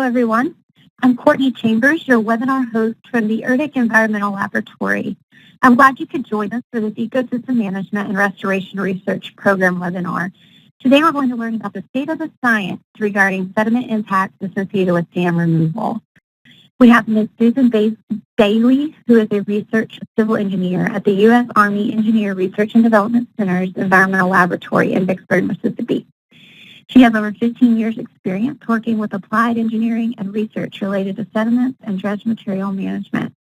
everyone. I'm Courtney Chambers, your webinar host from the Erdic Environmental Laboratory. I'm glad you could join us for this Ecosystem Management and Restoration Research Program webinar. Today we're going to learn about the state of the science regarding sediment impacts associated with dam removal. We have Ms. Susan Bailey, who is a research civil engineer at the U.S. Army Engineer Research and Development Center's Environmental Laboratory in Vicksburg, Mississippi. She has over 15 years' experience working with applied engineering and research related to sediments and dredge material management.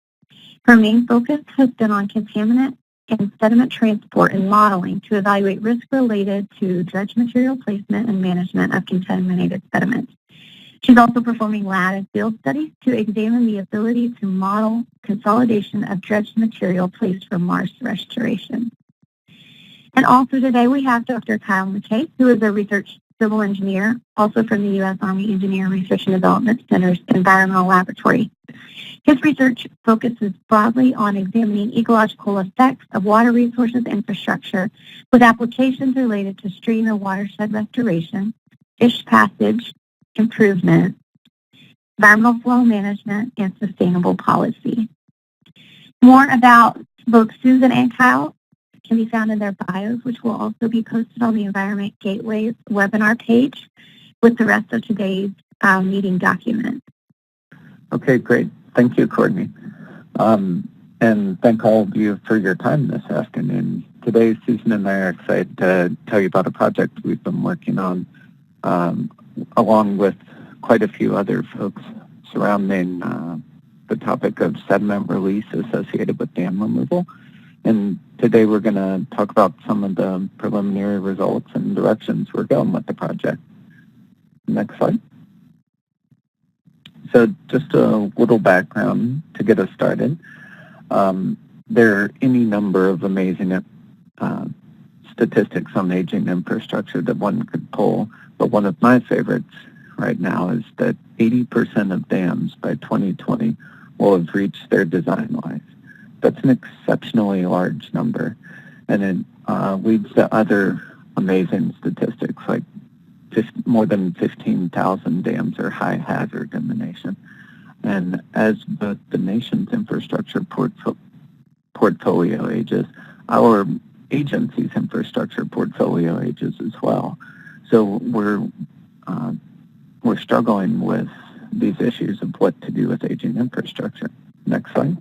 Her main focus has been on contaminant and sediment transport and modeling to evaluate risk related to dredge material placement and management of contaminated sediment. She's also performing lab and field studies to examine the ability to model consolidation of dredged material placed for marsh restoration. And also today we have Dr. Kyle McKay, who is a research civil engineer, also from the U.S. Army Engineer Research and Development Center's Environmental Laboratory. His research focuses broadly on examining ecological effects of water resources infrastructure with applications related to stream and watershed restoration, fish passage improvement, environmental flow management, and sustainable policy. More about both Susan and Kyle can be found in their bios, which will also be posted on the Environment Gateway's webinar page with the rest of today's meeting documents. Okay, great. Thank you, Courtney. And thank all of you for your time this afternoon. Today, Susan and I are excited to tell you about a project we've been working on along with quite a few other folks surrounding the topic of sediment release associated with dam removal. And today we're going to talk about some of the preliminary results and directions we're going with the project. Next slide. So just a little background to get us started. There are any number of amazing statistics on aging infrastructure that one could pull, but one of my favorites right now is that 80% of dams by 2020 will have reached their design life. That's an exceptionally large number, and it leads to other amazing statistics like more than 15,000 dams are high hazard in the nation. And as both the nation's infrastructure portfolio ages, our agency's infrastructure portfolio ages as well. So we're struggling with these issues of what to do with aging infrastructure. Next slide.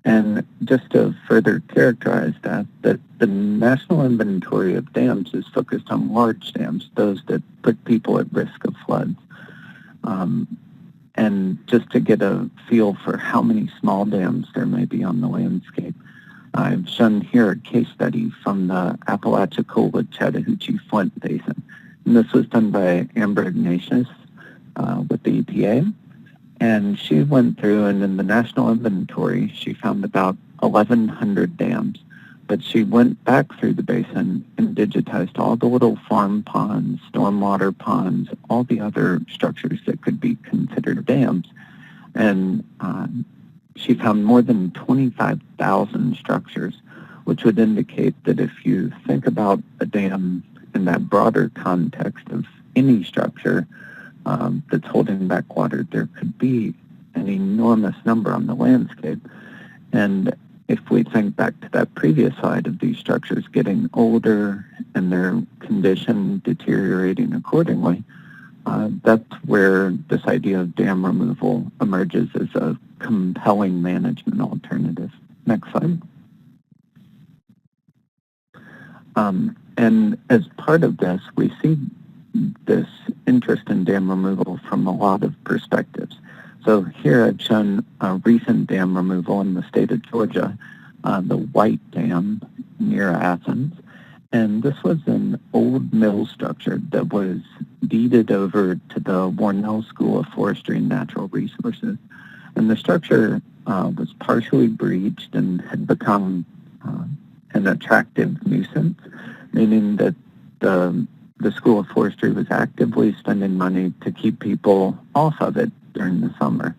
And just to further characterize that the National Inventory of Dams is focused on large dams, those that put people at risk of floods. And just to get a feel for how many small dams there may be on the landscape, I've shown here a case study from the Apalachicola-Chattahoochee Flint Basin. And this was done by Amber Ignatius with the EPA. And she went through, and in the national inventory, she found about 1,100 dams. But she went back through the basin and digitized all the little farm ponds, stormwater ponds, all the other structures that could be considered dams. And she found more than 25,000 structures, which would indicate that if you think about a dam in that broader context of any structure that's holding back water, there could be an enormous number on the landscape. And if we think back to that previous slide of these structures getting older and their condition deteriorating accordingly, that's where this idea of dam removal emerges as a compelling management alternative. Next slide. And as part of this, we see this interest in dam removal from a lot of perspectives. So here I've shown a recent dam removal in the state of Georgia, the White Dam near Athens. And this was an old mill structure that was deeded over to the Warnell School of Forestry and Natural Resources. And the structure was partially breached and had become an attractive nuisance, meaning that the School of Forestry was actively spending money to keep people off of it during the summer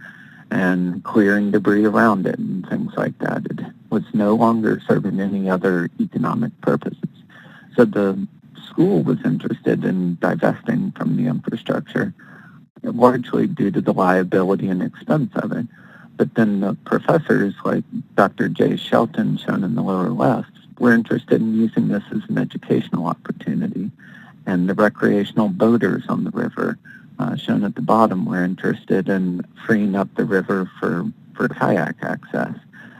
and clearing debris around it and things like that. It was no longer serving any other economic purposes. So the school was interested in divesting from the infrastructure, largely due to the liability and expense of it. But then the professors, like Dr. Jay Shelton, shown in the lower left, were interested in using this as an educational opportunity. And the recreational boaters on the river, shown at the bottom, were interested in freeing up the river for kayak access.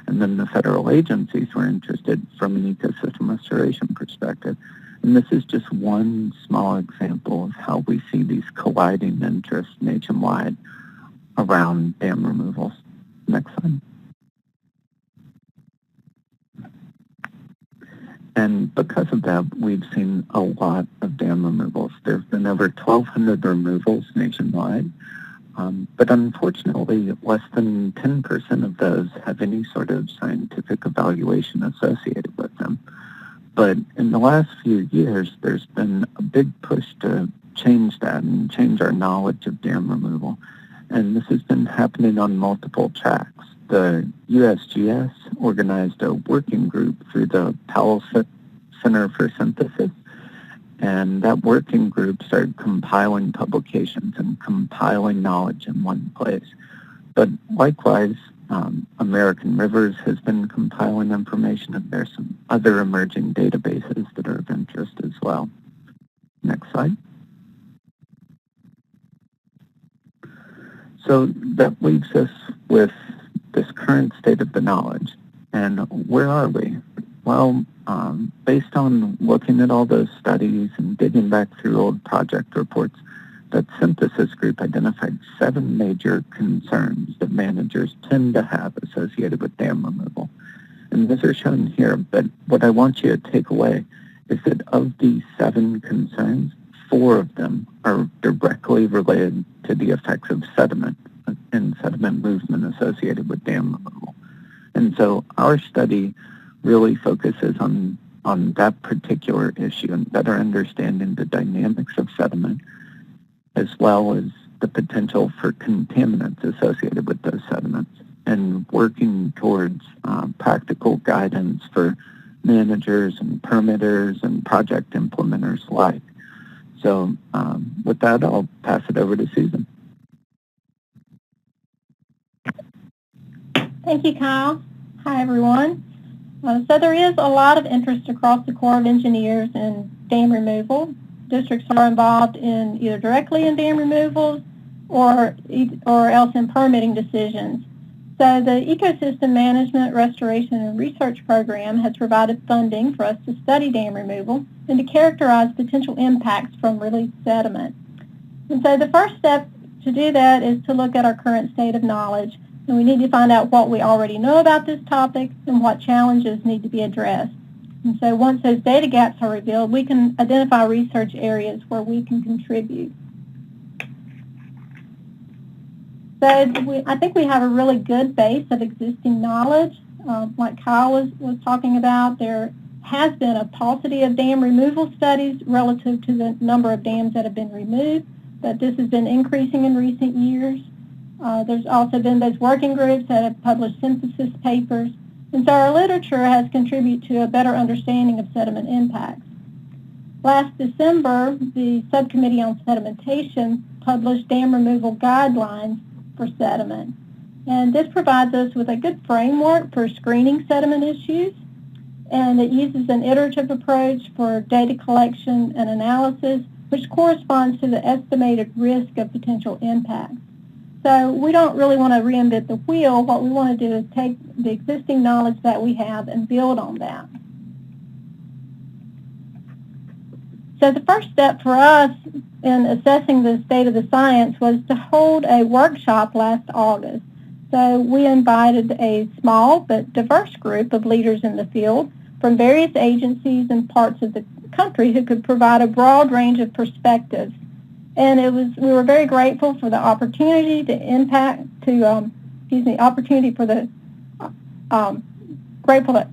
And then the federal agencies were interested from an ecosystem restoration perspective. And this is just one small example of how we see these colliding interests nationwide around dam removals. Next slide. And because of that, we've seen a lot of dam removals. There have been over 1,200 removals nationwide. But unfortunately, less than 10% of those have any sort of scientific evaluation associated with them. But in the last few years, there's been a big push to change that and change our knowledge of dam removal. And this has been happening on multiple tracks. The USGS organized a working group through the Powell Center for Synthesis. And that working group started compiling publications and compiling knowledge in one place. But likewise, American Rivers has been compiling information, and there's some other emerging databases that are of interest as well. Next slide. So that leaves us with this current state of the knowledge. And where are we? Well, based on looking at all those studies and digging back through old project reports, that synthesis group identified 7 major concerns that managers tend to have associated with dam removal. And these are shown here, but what I want you to take away is that of these 7 concerns, 4 of them are directly related to the effects of sediment and sediment movement associated with dam removal. And so our study really focuses on that particular issue and better understanding the dynamics of sediment, as well as the potential for contaminants associated with those sediments, and working towards practical guidance for managers and permitters and project implementers alike. So with that, I'll pass it over to Susan. Thank you, Kyle. Hi, everyone. So there is a lot of interest across the Corps of Engineers in dam removal. Districts are involved in either directly in dam removals or else in permitting decisions. So the Ecosystem Management, Restoration, and Research Program has provided funding for us to study dam removal and to characterize potential impacts from released sediment. And so the first step to do that is to look at our current state of knowledge. And we need to find out what we already know about this topic and what challenges need to be addressed. And so once those data gaps are revealed, we can identify research areas where we can contribute. So I think we have a really good base of existing knowledge. Like Kyle was talking about, there has been a paucity of dam removal studies relative to the number of dams that have been removed, but this has been increasing in recent years. There's also been those working groups that have published synthesis papers, and so our literature has contributed to a better understanding of sediment impacts. Last December, the Subcommittee on Sedimentation published dam removal guidelines for sediment, and this provides us with a good framework for screening sediment issues, and it uses an iterative approach for data collection and analysis, which corresponds to the estimated risk of potential impacts. So we don't really want to reinvent the wheel. What we want to do is take the existing knowledge that we have and build on that. So the first step for us in assessing the state of the science was to hold a workshop last August. So we invited a small but diverse group of leaders in the field from various agencies and parts of the country who could provide a broad range of perspectives. And we were very grateful for the opportunity grateful to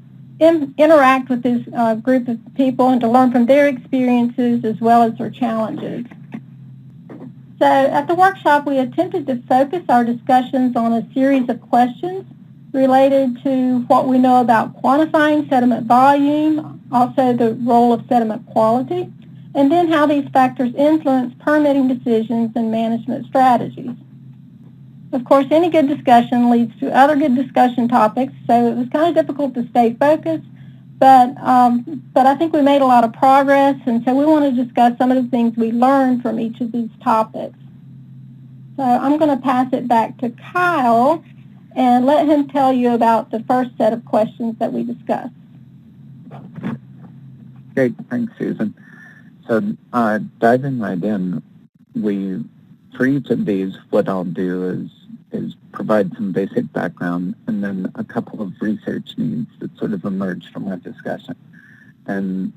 interact with this group of people and to learn from their experiences as well as their challenges. So at the workshop, we attempted to focus our discussions on a series of questions related to what we know about quantifying sediment volume, also the role of sediment quality, and then how these factors influence permitting decisions and management strategies. Of course, any good discussion leads to other good discussion topics, so it was kind of difficult to stay focused, but I think we made a lot of progress, and so we want to discuss some of the things we learned from each of these topics. So I'm going to pass it back to Kyle and let him tell you about the first set of questions that we discussed. Great, thanks, Susan. So diving right in, for each of these, what I'll do is provide some basic background and then a couple of research needs that sort of emerged from our discussion. And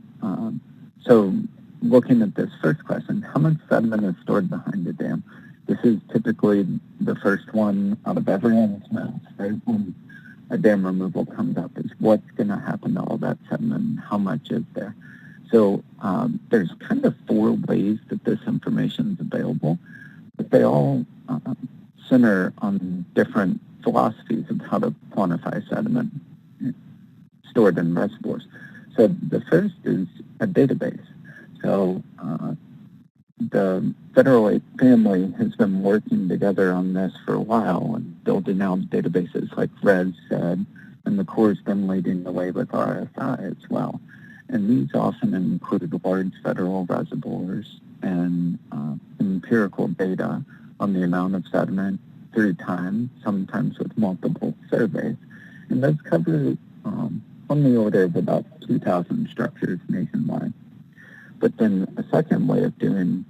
so looking at this first question, how much sediment is stored behind a dam? This is typically the first one out of every announcement, right? When a dam removal comes up, is what's going to happen to all that sediment and how much is there? So there's kind of 4 ways that this information is available, but they all center on different philosophies of how to quantify sediment stored in reservoirs. So the first is a database. So the Federal Aid family has been working together on this for a while and building out databases like ResSed, and the Corps has been leading the way with RSI as well. And these often include large federal reservoirs and empirical data on the amount of sediment through time, sometimes with multiple surveys. And those cover on the order of about 2,000 structures nationwide. But then a second way of doing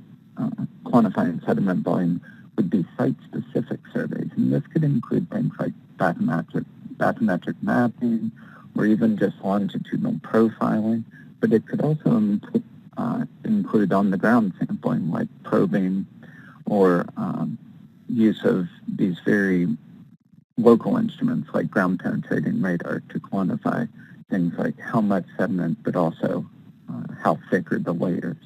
quantifying sediment volume would be site-specific surveys. And this could include things like bathymetric mapping or even just longitudinal profiling. But it could also include on-the-ground sampling like probing or use of these very local instruments like ground-penetrating radar to quantify things like how much sediment, but also how thick are the layers.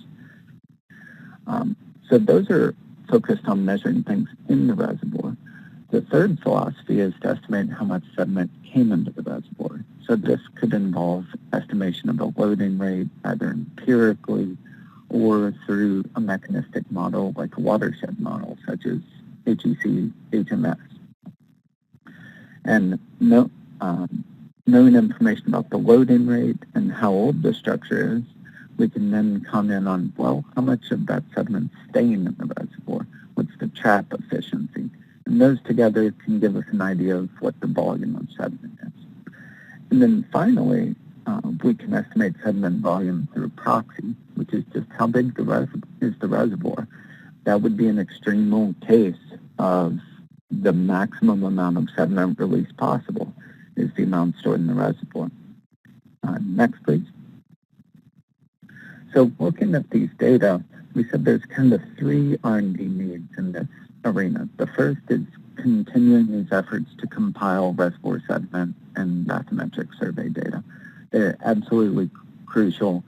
So those are focused on measuring things in the reservoir. The third philosophy is to estimate how much sediment came into the reservoir. So this could involve estimation of a loading rate, either empirically or through a mechanistic model like a watershed model, such as HEC, HMS. And knowing information about the loading rate and how old the structure is, we can then comment on, well, how much of that sediment is staying in the reservoir? What's the trap efficiency? And those together can give us an idea of what the volume of sediment is. And then finally, we can estimate sediment volume through proxy, which is just how big is the reservoir. That would be an extreme case of the maximum amount of sediment release possible is the amount stored in the reservoir. Next, please. So looking at these data, we said there's kind of 3 R&D needs in this arena. The first is continuing these efforts to compile reservoir sediment and bathymetric survey data. They're absolutely crucial,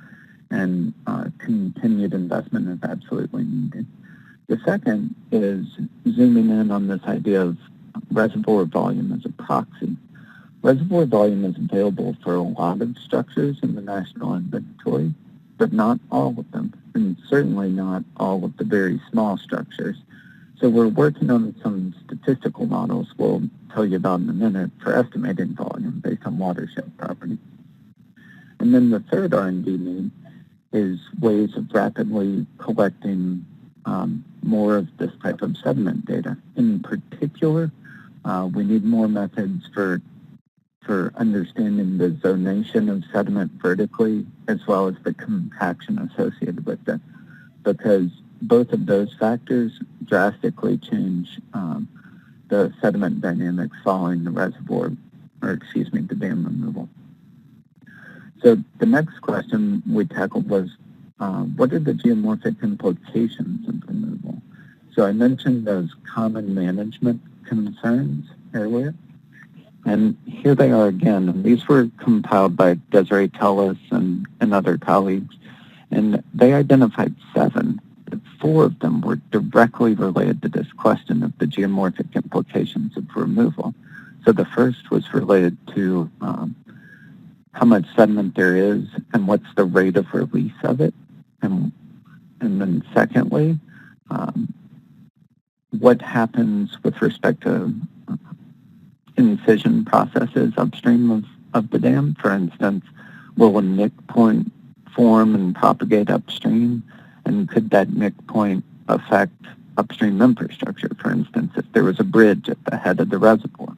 and continued investment is absolutely needed. The second is zooming in on this idea of reservoir volume as a proxy. Reservoir volume is available for a lot of structures in the national inventory, but not all of them, and certainly not all of the very small structures. So we're working on some statistical models we'll tell you about in a minute for estimating volume based on watershed property. And then the third R&D need is ways of rapidly collecting more of this type of sediment data. In particular, we need more methods for understanding the zonation of sediment vertically as well as the compaction associated with it, because both of those factors drastically change the sediment dynamics following the the dam removal. So the next question we tackled was, what are the geomorphic implications of removal? So I mentioned those common management concerns earlier, and here they are again. And these were compiled by Desiree Tellis and other colleagues, and they identified 7. 4 of them were directly related to this question of the geomorphic implications of removal. So the first was related to how much sediment there is and what's the rate of release of it. And And then secondly, what happens with respect to incision processes upstream of the dam? For instance, will a nick point form and propagate upstream? And could that nick point affect upstream infrastructure? For instance, if there was a bridge at the head of the reservoir.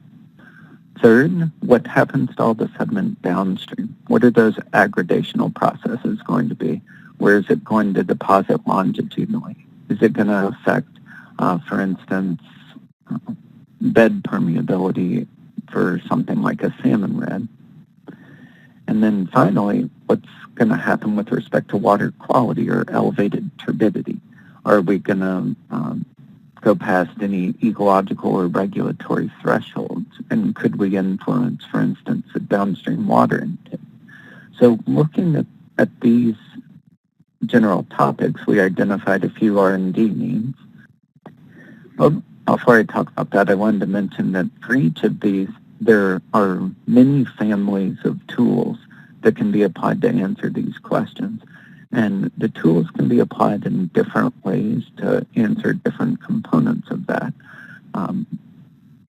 Third, what happens to all the sediment downstream? What are those aggradational processes going to be? Where is it going to deposit longitudinally? Is it going to affect, for instance, bed permeability for something like a salmon red? And then finally, what's going to happen with respect to water quality or elevated turbidity? Are we going to go past any ecological or regulatory thresholds? And could we influence, for instance, the downstream water intake? So looking at these general topics, we identified a few R&D needs. But before I talk about that, I wanted to mention that for each of these, there are many families of tools that can be applied to answer these questions. And the tools can be applied in different ways to answer different components of that.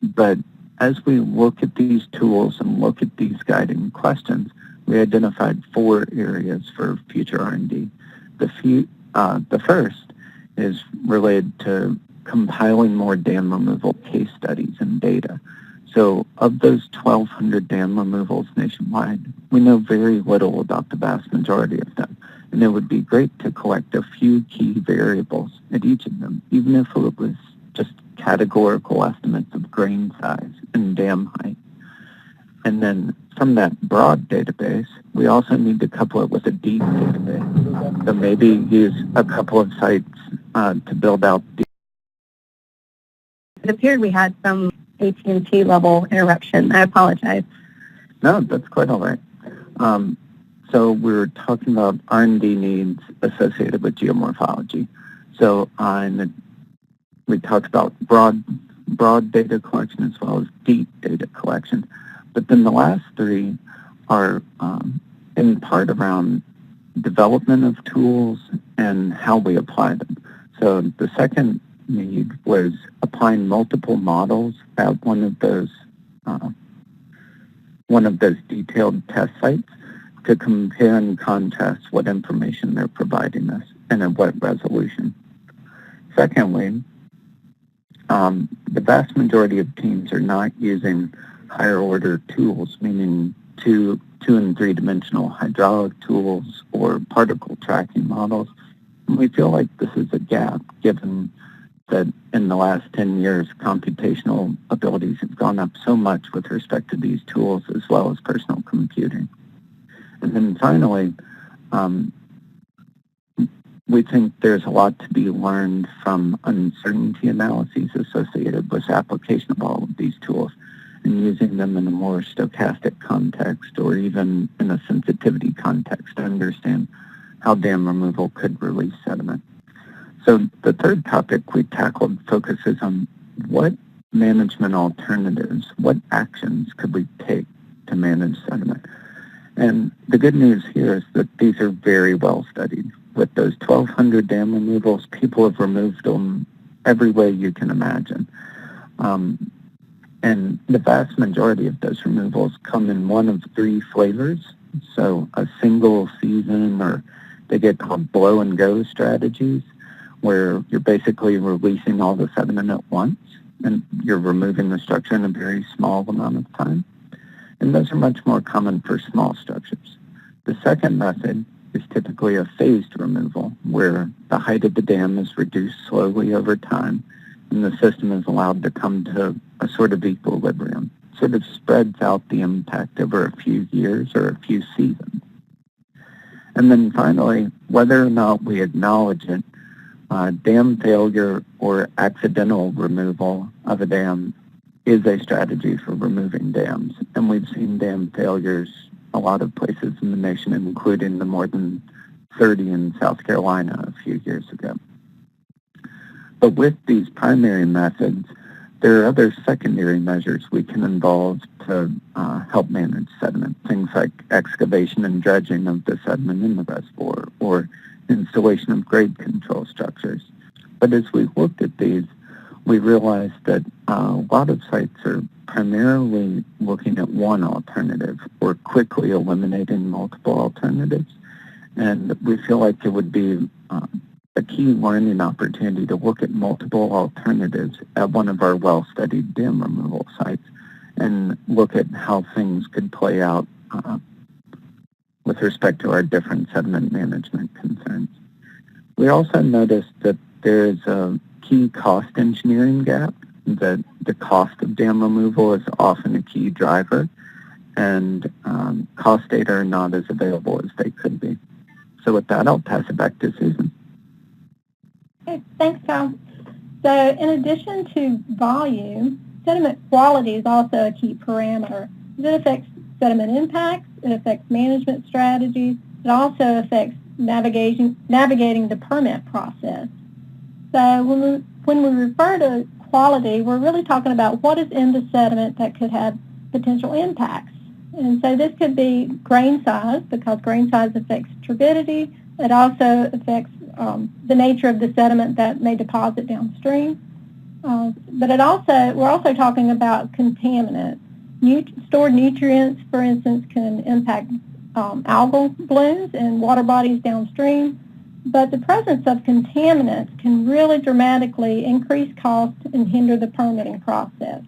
But as we look at these tools and look at these guiding questions, we identified 4 areas for future R&D. The first is related to compiling more dam removal case studies and data. So of those 1,200 dam removals nationwide, we know very little about the vast majority of them. And it would be great to collect a few key variables at each of them, even if it was just categorical estimates of grain size and dam height. And then from that broad database, we also need to couple it with a deep database. So maybe use a couple of sites to build out the... It appeared we had some AT&T level interruption. I apologize. No, that's quite all right. So we were talking about R&D needs associated with geomorphology. So we talked about broad data collection as well as deep data collection. But then the last 3 are in part around development of tools and how we apply them. So the second need was applying multiple models at one of those detailed test sites to compare and contrast what information they're providing us and at what resolution. Secondly, the vast majority of teams are not using higher order tools, meaning two and 3-dimensional hydraulic tools or particle tracking models. And we feel like this is a gap given that in the last 10 years, computational abilities have gone up so much with respect to these tools as well as personal computing. And then finally, we think there's a lot to be learned from uncertainty analyses associated with application of all of these tools and using them in a more stochastic context or even in a sensitivity context to understand how dam removal could release sediment. So the third topic we tackled focuses on what management alternatives, what actions could we take to manage sediment. And the good news here is that these are very well studied. With those 1,200 dam removals, people have removed them every way you can imagine. And the vast majority of those removals come in one of 3 flavors. So a single season, or they get called blow and go strategies, where you're basically releasing all the sediment at once and you're removing the structure in a very small amount of time. And those are much more common for small structures. The second method is typically a phased removal, where the height of the dam is reduced slowly over time and the system is allowed to come to a sort of equilibrium, sort of spreads out the impact over a few years or a few seasons. And then finally, whether or not we acknowledge it, dam failure or accidental removal of a dam is a strategy for removing dams. And we've seen dam failures a lot of places in the nation, including the more than 30 in South Carolina a few years ago. But with these primary methods, there are other secondary measures we can involve to help manage sediment, things like excavation and dredging of the sediment in the reservoir, or installation of grade control structures. But as we looked at these, we realized that a lot of sites are primarily looking at one alternative or quickly eliminating multiple alternatives. And we feel like it would be a key learning opportunity to look at multiple alternatives at one of our well-studied dam removal sites and look at how things could play out with respect to our different sediment management concerns. We also noticed that there's a key cost engineering gap, that the cost of dam removal is often a key driver, and cost data are not as available as they could be. So with that, I'll pass it back to Susan. Okay, thanks, Kyle. So in addition to volume, sediment quality is also a key parameter. It affects sediment impacts, it affects management strategies, it also affects navigating the permit process. So when we refer to quality, we're really talking about what is in the sediment that could have potential impacts. And so this could be grain size, because grain size affects turbidity. It also affects the nature of the sediment that may deposit downstream. But we're also talking about contaminants. Stored nutrients, for instance, can impact algal blooms and water bodies downstream. But the presence of contaminants can really dramatically increase costs and hinder the permitting process.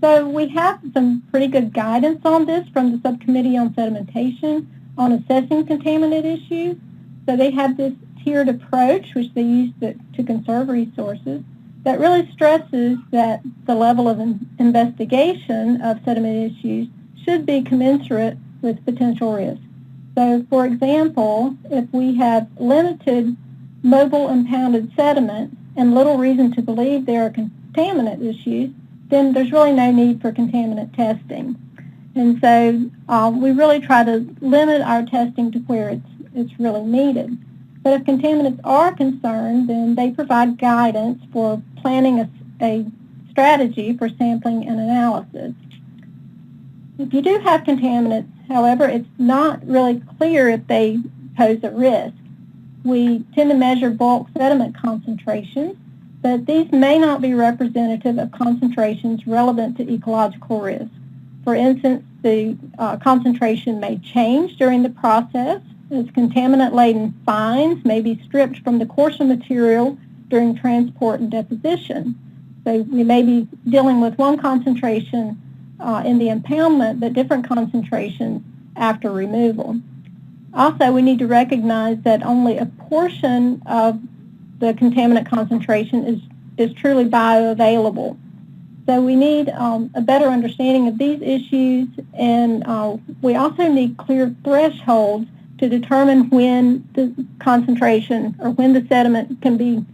So we have some pretty good guidance on this from the Subcommittee on Sedimentation on assessing contaminant issues. So they have this tiered approach, which they use to conserve resources, that really stresses that the level of investigation of sediment issues should be commensurate with potential risk. So, for example, if we have limited mobile impounded sediment and little reason to believe there are contaminant issues, then there's really no need for contaminant testing. And so we really try to limit our testing to where it's really needed. But if contaminants are concerned, then they provide guidance for planning a strategy for sampling and analysis. If you do have contaminants, however, it's not really clear if they pose a risk. We tend to measure bulk sediment concentrations, but these may not be representative of concentrations relevant to ecological risk. For instance, the concentration may change during the process, as contaminant-laden fines may be stripped from the coarser material during transport and deposition. So we may be dealing with one concentration in the impoundment, but different concentrations after removal. Also, we need to recognize that only a portion of the contaminant concentration is truly bioavailable. So we need a better understanding of these issues, and we also need clear thresholds to determine when the concentration or when the sediment can be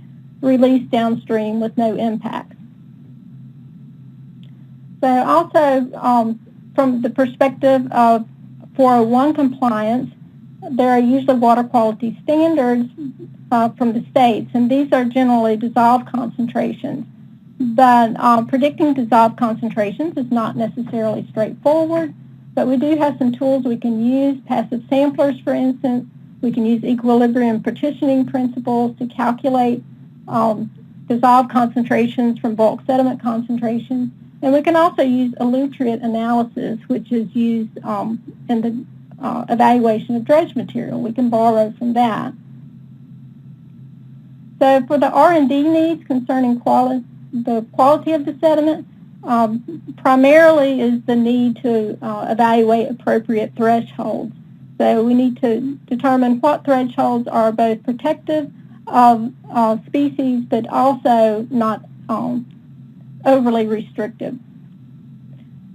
released downstream with no impact. So also from the perspective of 401 compliance, there are usually water quality standards from the states, and these are generally dissolved concentrations. But predicting dissolved concentrations is not necessarily straightforward, but we do have some tools we can use, passive samplers, for instance. We can use equilibrium partitioning principles to calculate dissolved concentrations from bulk sediment concentrations. And we can also use elutriate analysis, which is used in the evaluation of dredge material. We can borrow from that. So for the R&D needs concerning the quality of the sediment, primarily is the need to evaluate appropriate thresholds. So we need to determine what thresholds are both protective of species, but also not overly restrictive.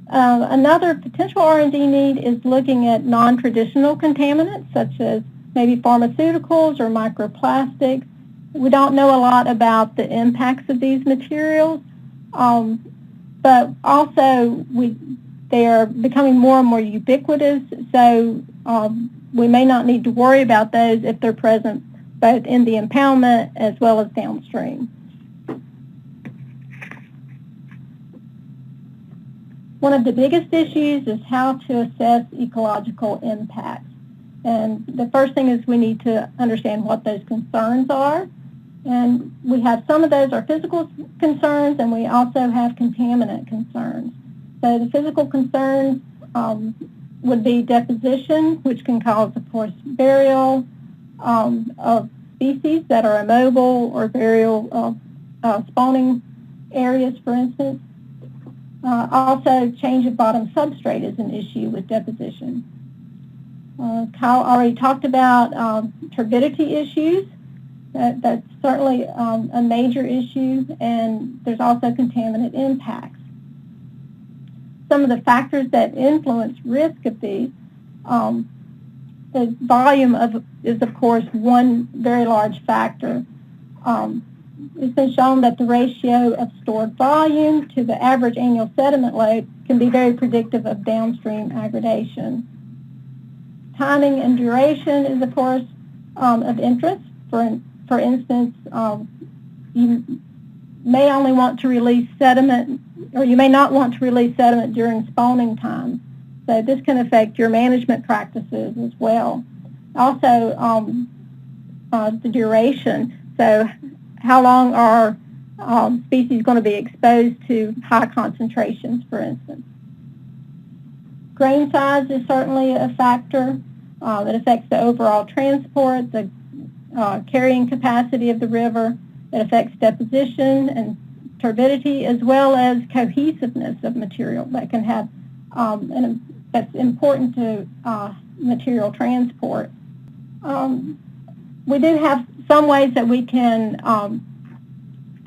Another potential R&D need is looking at non-traditional contaminants, such as maybe pharmaceuticals or microplastics. We don't know a lot about the impacts of these materials, but also they are becoming more and more ubiquitous, so we may not need to worry about those if they're present both in the impoundment as well as downstream. One of the biggest issues is how to assess ecological impacts. And the first thing is we need to understand what those concerns are. And we have some of those are physical concerns, and we also have contaminant concerns. So the physical concerns would be deposition, which can cause, of course, burial of species that are immobile, or burial of spawning areas, for instance. Also, change of bottom substrate is an issue with deposition. Kyle already talked about turbidity issues. That's certainly a major issue, and there's also contaminant impacts. Some of the factors that influence risk of these, the volume is of course one very large factor. It's been shown that the ratio of stored volume to the average annual sediment load can be very predictive of downstream aggradation. Timing and duration is, of course, of interest. For instance, you may only want to release sediment, or you may not want to release sediment during spawning time. So this can affect your management practices as well. Also, the duration. So how long are species going to be exposed to high concentrations, for instance? Grain size is certainly a factor that affects the overall transport, the carrying capacity of the river. It affects deposition and turbidity, as well as cohesiveness of material that can have, and that's important to material transport. We do have some ways that we can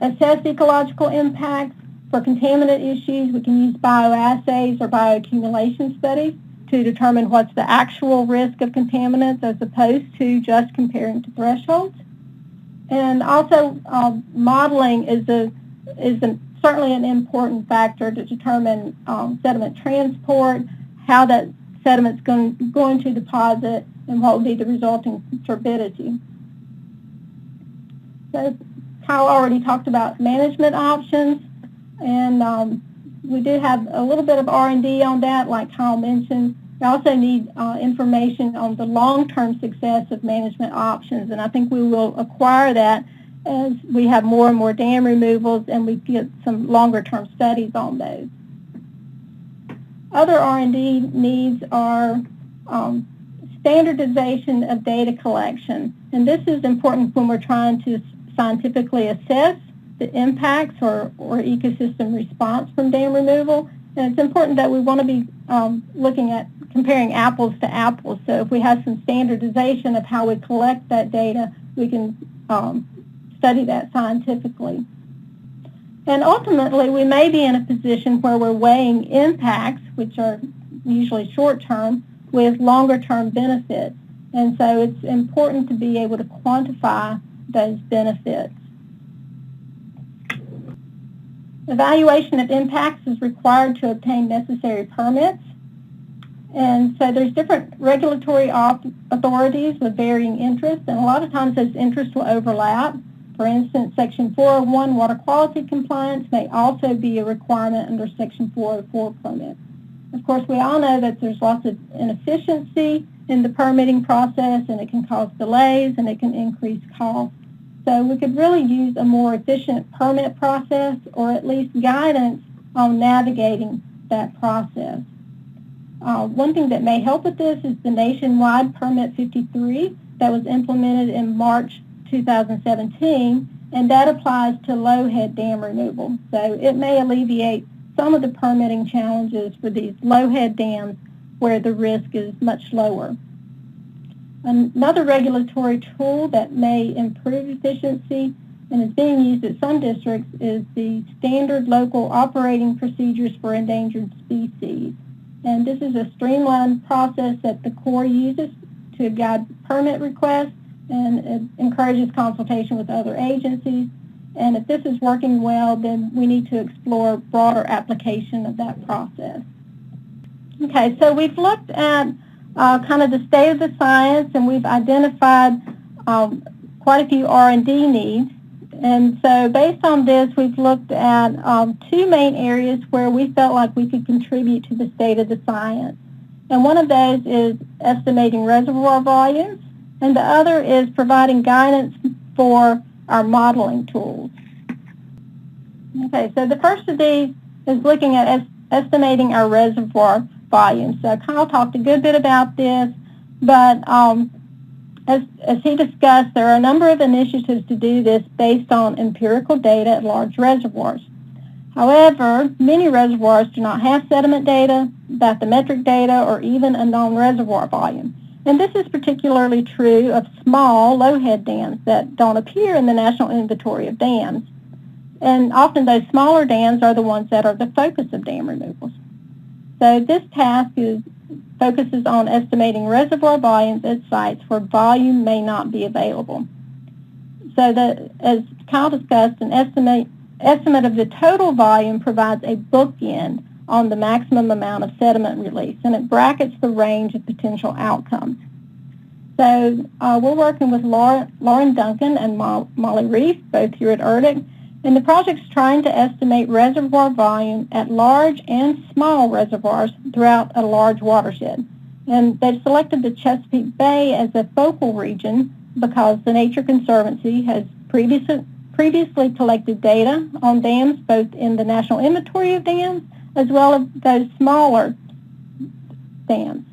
assess ecological impacts. For contaminant issues, we can use bioassays or bioaccumulation studies to determine what's the actual risk of contaminants as opposed to just comparing to thresholds. And also, modeling is certainly an important factor to determine sediment transport, how that sediment's going to deposit, and what will be the resulting turbidity. So Kyle already talked about management options, and we do have a little bit of R&D on that, like Kyle mentioned. We also need information on the long-term success of management options, and I think we will acquire that as we have more and more dam removals and we get some longer-term studies on those. Other R&D needs are standardization of data collection, and this is important when we're trying to scientifically assess the impacts or ecosystem response from dam removal. And it's important that we want to be looking at comparing apples to apples. So if we have some standardization of how we collect that data, we can study that scientifically. And ultimately, we may be in a position where we're weighing impacts, which are usually short-term, with longer-term benefits. And so it's important to be able to quantify those benefits. Evaluation of impacts is required to obtain necessary permits. And so there's different regulatory authorities with varying interests, and a lot of times those interests will overlap. For instance, Section 401 water quality compliance may also be a requirement under Section 404 permit. Of course, we all know that there's lots of inefficiency in the permitting process, and it can cause delays and it can increase costs. So we could really use a more efficient permit process, or at least guidance on navigating that process. One thing that may help with this is the nationwide Permit 53 that was implemented in March 2017, and that applies to low-head dam removal. So it may alleviate some of the permitting challenges for these low-head dams where the risk is much lower. Another regulatory tool that may improve efficiency and is being used at some districts is the Standard Local Operating Procedures for Endangered Species. And this is a streamlined process that the Corps uses to guide permit requests, and it encourages consultation with other agencies. And if this is working well, then we need to explore broader application of that process. Okay, so we've looked at kind of the state of the science, and we've identified quite a few R&D needs. And so based on this, we've looked at two main areas where we felt like we could contribute to the state of the science. And one of those is estimating reservoir volumes, and the other is providing guidance for our modeling tools. Okay, so the first of these is looking at estimating our reservoir volumes. So Kyle talked a good bit about this, but as he discussed, there are a number of initiatives to do this based on empirical data at large reservoirs. However, many reservoirs do not have sediment data, bathymetric data, or even a known reservoir volume. And this is particularly true of small, low-head dams that don't appear in the National Inventory of Dams. And often those smaller dams are the ones that are the focus of dam removals. So this task focuses on estimating reservoir volumes at sites where volume may not be available. So that, as Kyle discussed, an estimate of the total volume provides a bookend on the maximum amount of sediment release, and it brackets the range of potential outcomes. So we're working with Lauren Duncan and Molly Reef, both here at ERDIC, and the project's trying to estimate reservoir volume at large and small reservoirs throughout a large watershed. And they've selected the Chesapeake Bay as a focal region because the Nature Conservancy has previously collected data on dams both in the National Inventory of Dams as well as those smaller dams.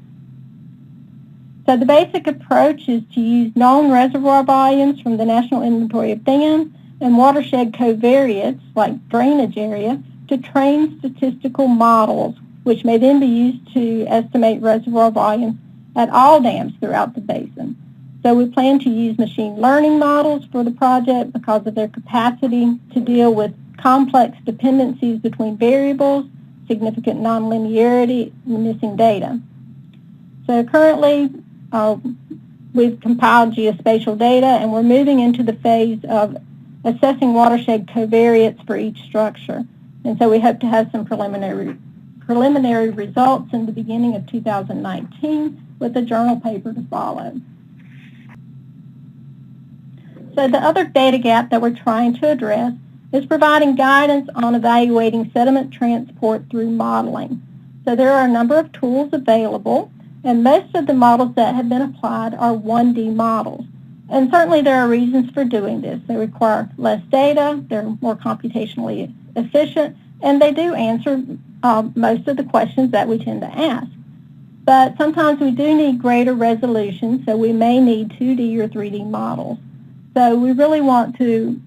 So the basic approach is to use known reservoir volumes from the National Inventory of Dams and watershed covariates like drainage area to train statistical models, which may then be used to estimate reservoir volumes at all dams throughout the basin. So we plan to use machine learning models for the project because of their capacity to deal with complex dependencies between variables, significant nonlinearity, and missing data. So currently, we've compiled geospatial data, and we're moving into the phase of assessing watershed covariates for each structure. And so we hope to have some preliminary results in the beginning of 2019 with a journal paper to follow. So the other data gap that we're trying to address is providing guidance on evaluating sediment transport through modeling. So there are a number of tools available, and most of the models that have been applied are 1D models. And certainly there are reasons for doing this. They require less data, they're more computationally efficient, and they do answer most of the questions that we tend to ask. But sometimes we do need greater resolution, so we may need 2D or 3D models. So we really want to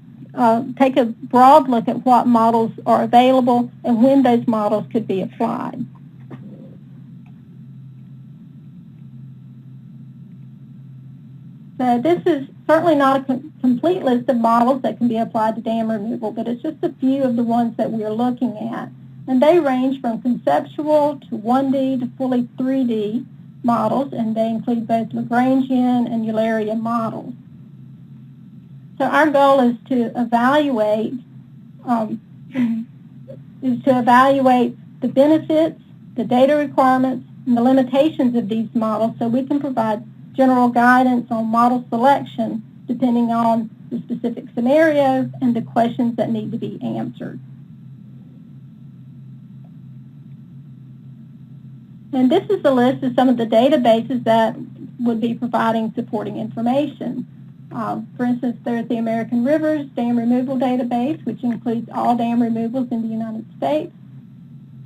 take a broad look at what models are available and when those models could be applied. So this is certainly not a complete list of models that can be applied to dam removal, but it's just a few of the ones that we're looking at. And they range from conceptual to 1D to fully 3D models, and they include both Lagrangian and Eulerian models. So our goal is to evaluate the benefits, the data requirements, and the limitations of these models so we can provide general guidance on model selection depending on the specific scenarios and the questions that need to be answered. And this is a list of some of the databases that would be providing supporting information. For instance, there's the American Rivers Dam Removal Database, which includes all dam removals in the United States.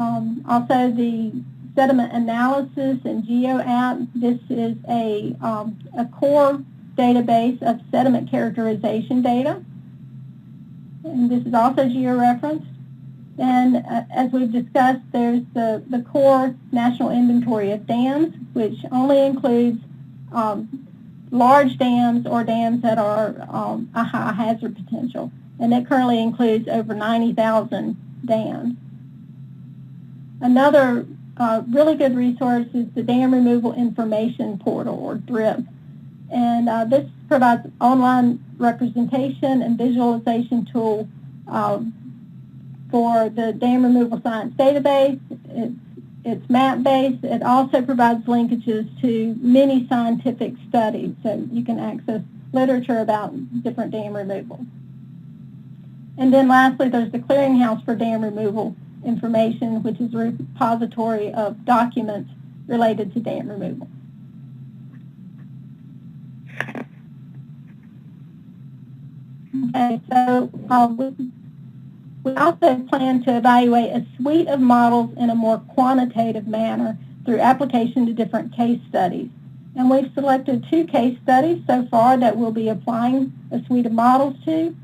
Also, the Sediment Analysis and GeoApp. This is a core database of sediment characterization data. And this is also georeferenced. And as we've discussed, there's the core National Inventory of Dams, which only includes large dams or dams that are a high hazard potential. And that currently includes over 90,000 dams. Another really good resource is the Dam Removal Information Portal, or DRIP. And this provides online representation and visualization tool for the Dam Removal Science database. It's map-based. It also provides linkages to many scientific studies, so you can access literature about different dam removal. And then lastly, there's the Clearinghouse for Dam Removal Information, which is a repository of documents related to dam removal. Okay, so we also plan to evaluate a suite of models in a more quantitative manner through application to different case studies. And we've selected 2 case studies so far that we'll be applying a suite of models to.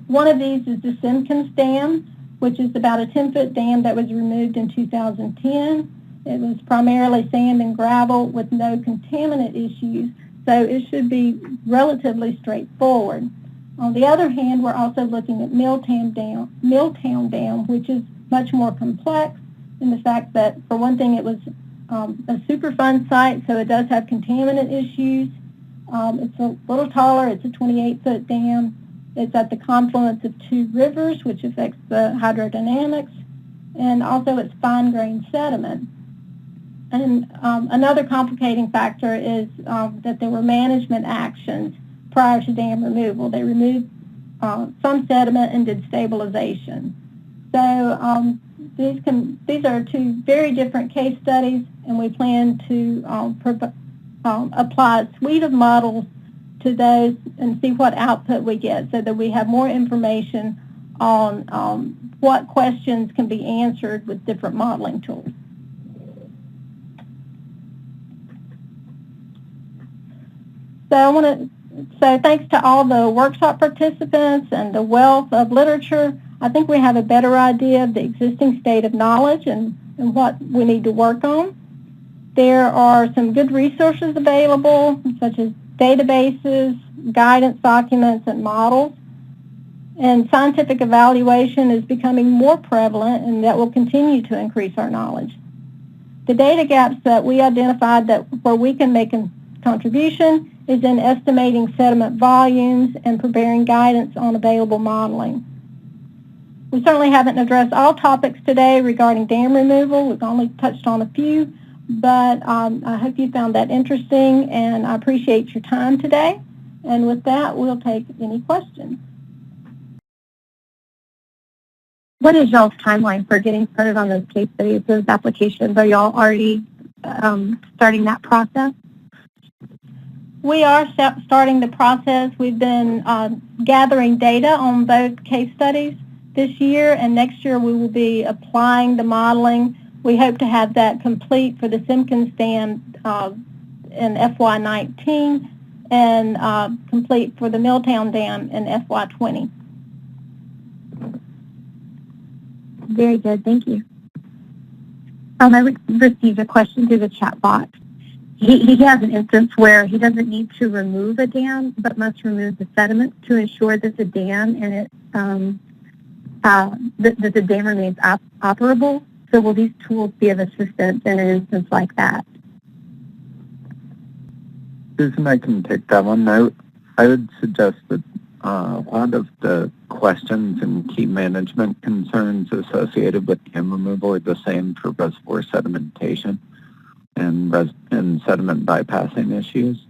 One of these is the Scienc Dam, which is about a 10-foot dam that was removed in 2010. It was primarily sand and gravel with no contaminant issues, so it should be relatively straightforward. On the other hand, we're also looking at Milltown Dam, which is much more complex in the fact that, for one thing, it was a Superfund site, so it does have contaminant issues. It's a little taller. It's a 28-foot dam. It's at the confluence of 2 rivers, which affects the hydrodynamics, and also it's fine-grained sediment. And another complicating factor is that there were management actions prior to dam removal. They removed some sediment and did stabilization. So these are 2 very different case studies, and we plan to apply a suite of models to those and see what output we get so that we have more information on what questions can be answered with different modeling tools. So thanks to all the workshop participants and the wealth of literature, I think we have a better idea of the existing state of knowledge and what we need to work on. There are some good resources available, such as databases, guidance documents, and models. And scientific evaluation is becoming more prevalent, and that will continue to increase our knowledge. The data gaps that we identified where we can make a contribution is in estimating sediment volumes and preparing guidance on available modeling. We certainly haven't addressed all topics today regarding dam removal. We've only touched on a few, but I hope you found that interesting, and I appreciate your time today. And with that, we'll take any questions. What is y'all's timeline for getting started on those case studies, those applications? Are y'all already starting that process? We are starting the process. We've been gathering data on both case studies this year, and next year we will be applying the modeling. We hope to have that complete for the Scienc Dam in FY19 and complete for the Milltown Dam in FY20. Very good, thank you. I received a question through the chat box. He has an instance where he doesn't need to remove a dam, but must remove the sediment to ensure that the dam and that the dam remains operable. So will these tools be of assistance in an instance like that? Susan, I can take that one. I would suggest that a lot of the questions and key management concerns associated with dam removal are the same for reservoir sedimentation and sediment bypassing issues.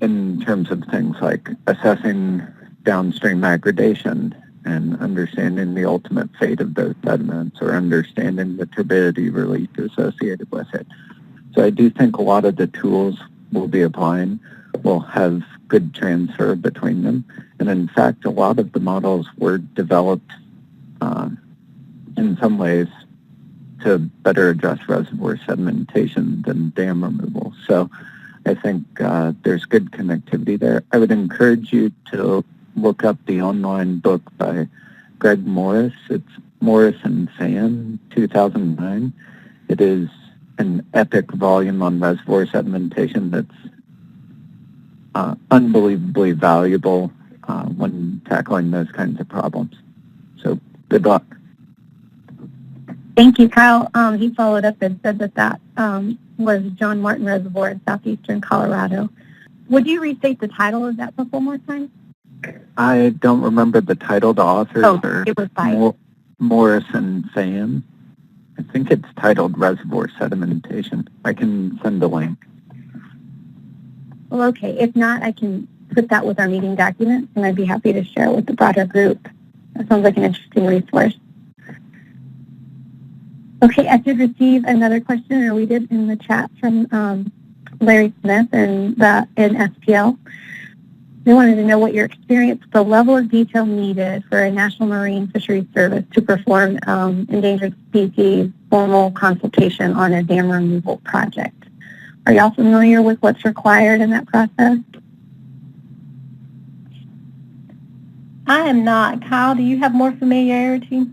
In terms of things like assessing downstream aggradation and understanding the ultimate fate of those sediments, or understanding the turbidity relief associated with it. So I do think a lot of the tools we'll be applying will have good transfer between them. And in fact, a lot of the models were developed in some ways to better address reservoir sedimentation than dam removal. So I think there's good connectivity there. I would encourage you to look up the online book by Greg Morris. It's Morris and Fan, 2009. It is an epic volume on reservoir sedimentation that's unbelievably valuable when tackling those kinds of problems. So good luck. Thank you, Kyle. He followed up and said that was John Martin Reservoir in southeastern Colorado. Would you restate the title of that book one more time? I don't remember the title. The authors are it was by Morris and Fan. I think it's titled Reservoir Sedimentation. I can send a link. Well, okay. If not, I can put that with our meeting documents, and I'd be happy to share it with the broader group. That sounds like an interesting resource. Okay, I did receive another question, or we did in the chat from Larry Smith in SPL. They wanted to know what your experience, the level of detail needed for a National Marine Fisheries Service to perform endangered species formal consultation on a dam removal project. Are y'all familiar with what's required in that process? I am not. Kyle, do you have more familiarity?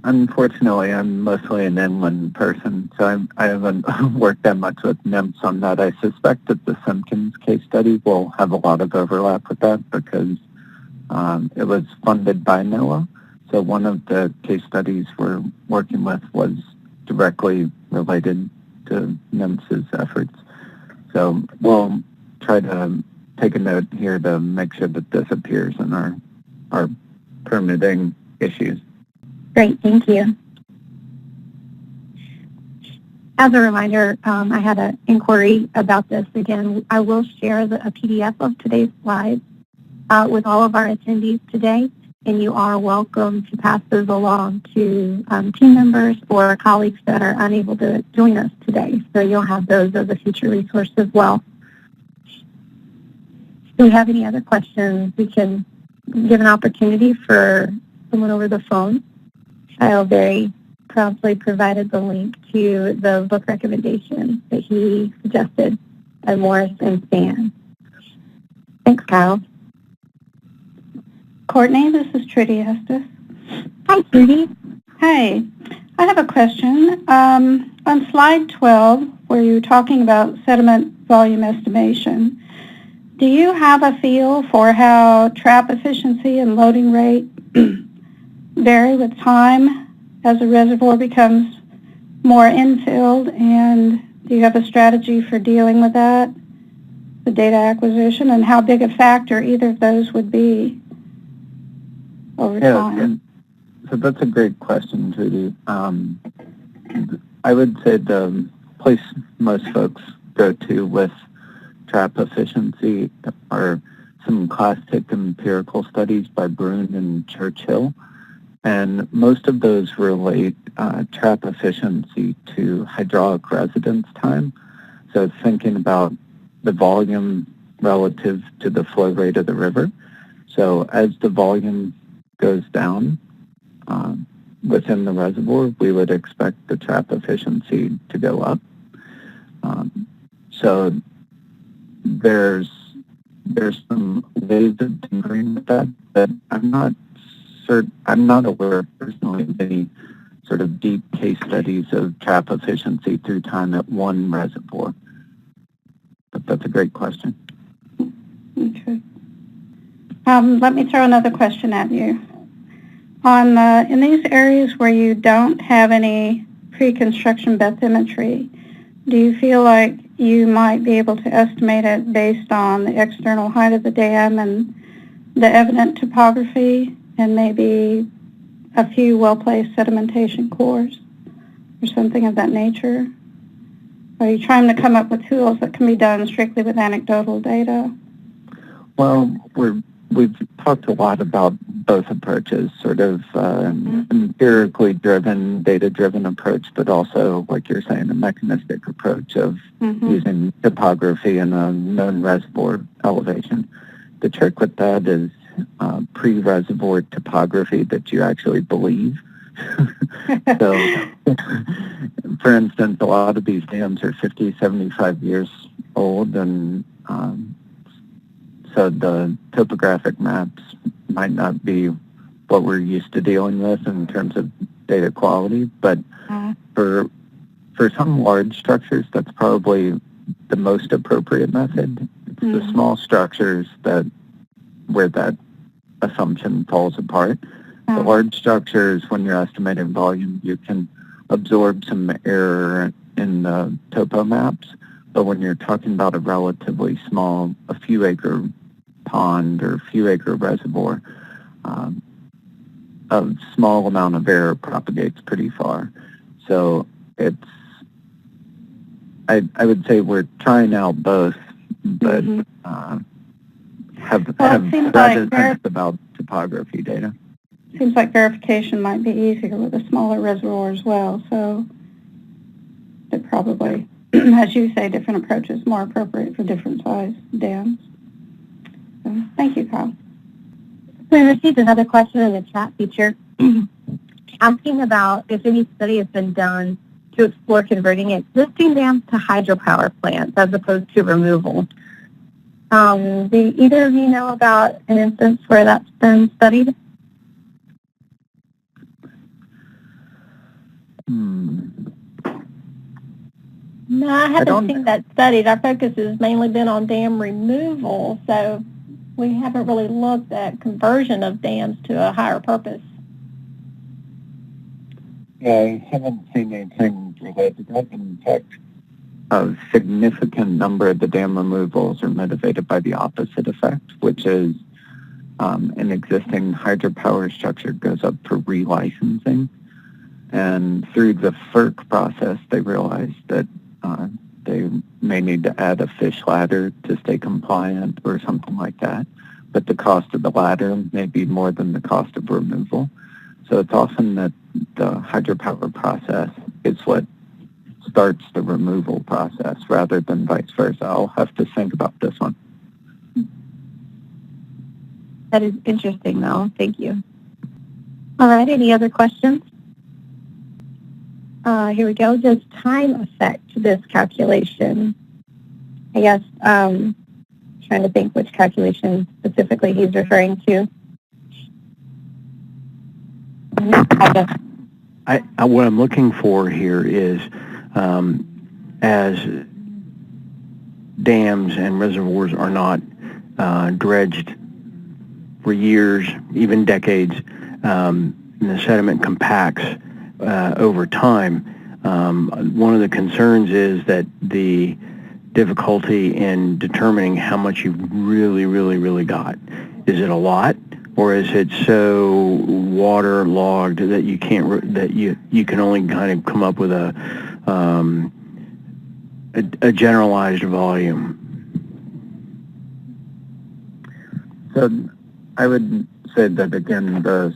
Unfortunately, I'm mostly an inland person, so I haven't worked that much with nymphs on that. I suspect that the Scienc case study will have a lot of overlap with that because it was funded by NOAA. So one of the case studies we're working with was directly related to nymphs' efforts. So we'll try to take a note here to make sure that this appears in our permitting issues. Great, thank you. As a reminder, I had an inquiry about this. Again, I will share a PDF of today's slides with all of our attendees today, and you are welcome to pass those along to team members or colleagues that are unable to join us today. So you'll have those as a future resource as well. Do we have any other questions? We can give an opportunity for someone over the phone. Kyle very promptly provided the link to the book recommendation that he suggested by Morris and Stan. Thanks, Kyle. Courtney, this is Trudy Estes. Hi, Trudy. Hi. I have a question. On slide 12, where you're talking about sediment volume estimation, do you have a feel for how trap efficiency and loading rate vary with time as a reservoir becomes more infilled, and do you have a strategy for dealing with that, the data acquisition, and how big a factor either of those would be over time? So that's a great question, Judy. I would say the place most folks go to with trap efficiency are some classic empirical studies by Brune and Churchill. And most of those relate trap efficiency to hydraulic residence time. So thinking about the volume relative to the flow rate of the river. So as the volume goes down within the reservoir, we would expect the trap efficiency to go up. So there's some ways of tinkering with that, but I'm not aware personally of any sort of deep case studies of trap efficiency through time at one reservoir. But that's a great question. Okay. Let me throw another question at you. In these areas where you don't have any pre-construction bathymetry, do you feel like you might be able to estimate it based on the external height of the dam and the evident topography and maybe a few well-placed sedimentation cores or something of that nature? Are you trying to come up with tools that can be done strictly with anecdotal data? Well, we've talked a lot about both approaches, sort of empirically driven, data-driven approach, but also, like you're saying, a mechanistic approach of using topography and a known reservoir elevation. The trick with that is pre-reservoir topography that you actually believe. So, for instance, a lot of these dams are 50, 75 years old, and so the topographic maps might not be what we're used to dealing with in terms of data quality, but for some large structures, that's probably the most appropriate method. It's the small structures where that assumption falls apart. The large structures, when you're estimating volume, you can absorb some error in the topo maps, but when you're talking about a relatively small, a few acre pond or few acre reservoir, a small amount of error propagates pretty far. So I would say we're trying out both, but have reticence about topography data. seems like verification might be easier with a smaller reservoir as well. So they're probably, as you say, different approaches more appropriate for different size dams. So, thank you, Kyle. We received another question in the chat feature asking about if any study has been done to explore converting existing dams to hydropower plants as opposed to removal. Do either of you know about an instance where that's been studied? No, I haven't seen that studied. Our focus has mainly been on dam removal, so we haven't really looked at conversion of dams to a higher purpose. Yeah, I haven't seen anything related to that. In fact, a significant number of the dam removals are motivated by the opposite effect, which is an existing hydropower structure goes up for relicensing. And through the FERC process, they realized that they may need to add a fish ladder to stay compliant or something like that. But the cost of the ladder may be more than the cost of removal. So it's often that the hydropower process is what starts the removal process rather than vice versa. I'll have to think about this one. That is interesting, though. Thank you. All right, any other questions? Here we go. Does time affect this calculation? I guess trying to think which calculation specifically he's referring to. What I'm looking for here is as dams and reservoirs are not dredged for years, even decades, and the sediment compacts over time. One of the concerns is that the difficulty in determining how much you've really got. Is it a lot, or is it so waterlogged that you can't that you can only kind of come up with a generalized volume? So I would say that, again, the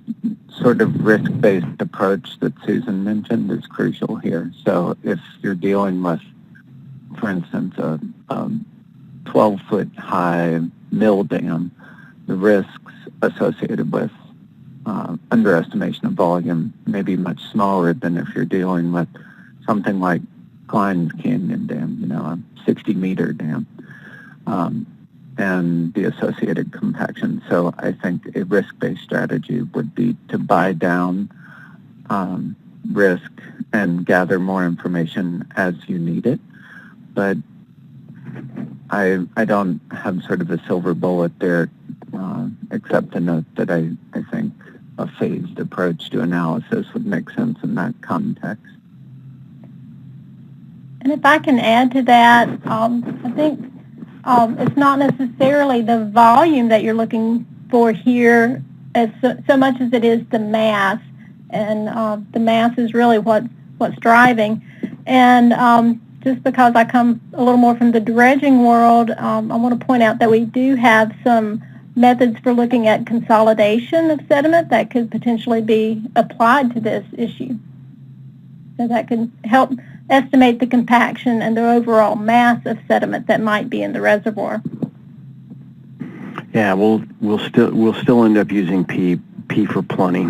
sort of risk-based approach that Susan mentioned is crucial here. So if you're dealing with, for instance, a 12-foot high mill dam, the risks associated with underestimation of volume may be much smaller than if you're dealing with something like Klein's Canyon Dam, a 60-meter dam, and the associated compaction. So I think a risk-based strategy would be to buy down risk and gather more information as you need it. But I don't have sort of a silver bullet there, except to note that I think a phased approach to analysis would make sense in that context. And if I can add to that, I think it's not necessarily the volume that you're looking for here as so much as it is the mass, and the mass is really what's driving. And just because I come a little more from the dredging world, I want to point out that we do have some methods for looking at consolidation of sediment that could potentially be applied to this issue. So that can help estimate the compaction and the overall mass of sediment that might be in the reservoir. Yeah, we'll still end up using P for plenty.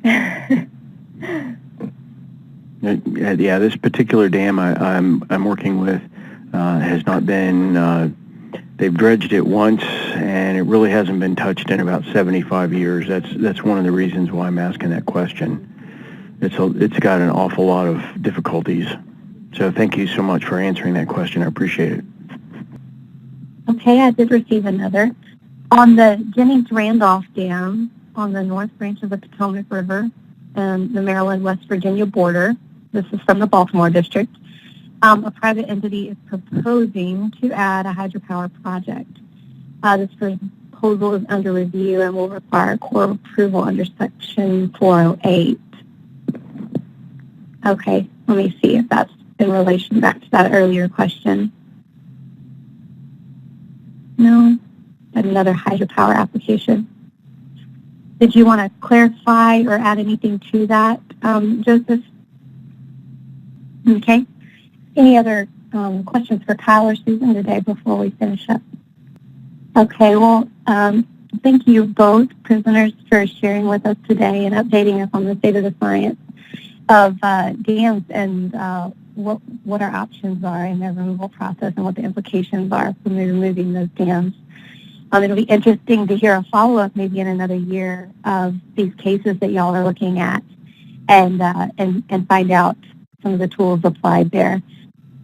Yeah, this particular dam I'm working with has not been. They've dredged it once, and it really hasn't been touched in about 75 years. That's one of the reasons why I'm asking that question. It's got an awful lot of difficulties. So thank you so much for answering that question. I appreciate it. Okay, I did receive another. On the Jennings-Randolph Dam on the north branch of the Potomac River and the Maryland-West Virginia border, this is from the Baltimore district, a private entity is proposing to add a hydropower project. This proposal is under review and will require Corps approval under Section 408. Okay, let me see if that's in relation back to that earlier question. No, another hydropower application. Did you want to clarify or add anything to that, Joseph? Okay. Any other questions for Kyle or Susan today before we finish up? Okay, well, thank you both presenters for sharing with us today and updating us on the state of the science of dams and what our options are in the removal process and what the implications are from removing those dams. It'll be interesting to hear a follow-up maybe in another year of these cases that y'all are looking at and find out some of the tools applied there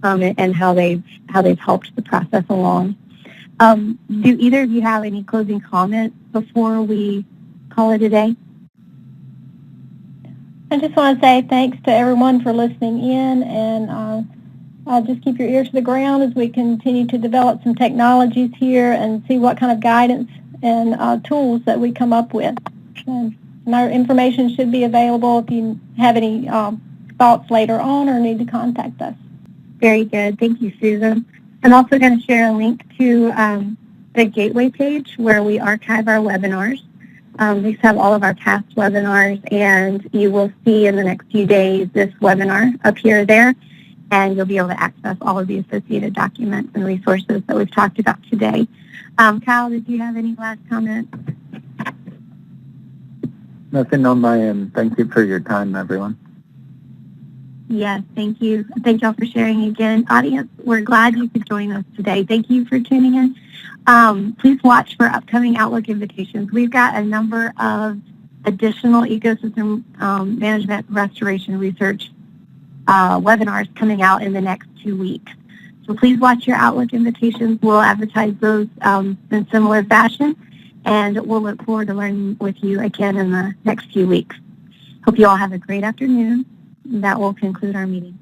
and how they've helped the process along. Do either of you have any closing comments before we call it a day? I just want to say thanks to everyone for listening in, and just keep your ear to the ground as we continue to develop some technologies here and see what kind of guidance and tools that we come up with. And our information should be available if you have any thoughts later on or need to contact us. Very good. Thank you, Susan. I'm also going to share a link to the Gateway page where we archive our webinars. We have all of our past webinars, and you will see in the next few days this webinar appear there, and you'll be able to access all of the associated documents and resources that we've talked about today. Kyle, did you have any last comments? Nothing on my end. Thank you for your time, everyone. Yes, thank you. Thank y'all for sharing again. Audience, we're glad you could join us today. Thank you for tuning in. Please watch for upcoming Outlook invitations. We've got a number of additional ecosystem management restoration research webinars coming out in the next 2 weeks. So please watch your Outlook invitations. We'll advertise those in similar fashion, and we'll look forward to learning with you again in the next few weeks. Hope you all have a great afternoon. That will conclude our meeting.